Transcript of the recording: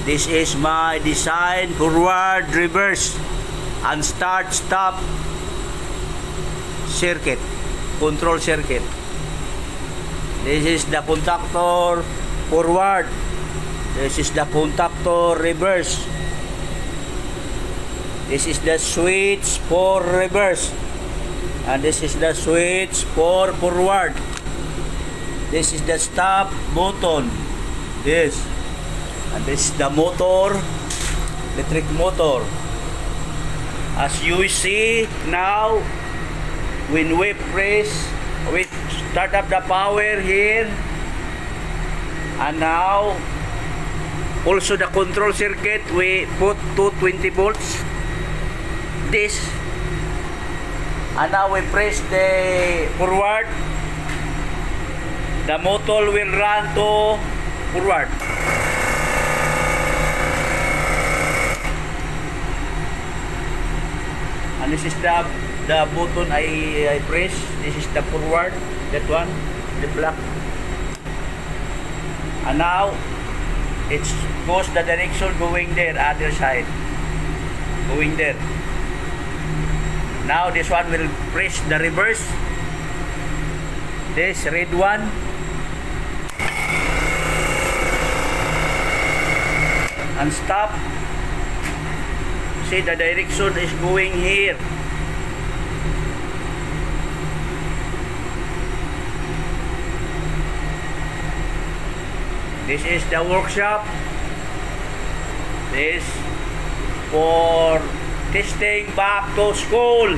This is my design forward, reverse, and start, stop circuit, control circuit. This is the contactor forward. This is the contactor reverse. This is the switch for reverse. And this is the switch for forward. This is the stop button. This. And this is the motor, electric motor. As you see now, when we start up the power here, and now also the control circuit, we put 220 volts. This, and now we press the forward, the motor will run to forward. And this is the button I press. This is the forward, that one, the black. And now it goes the direction going there, other side, going there. Now this one will press the reverse. This red one. And stop. See, the direction is going here. This is the workshop. This for testing back to school.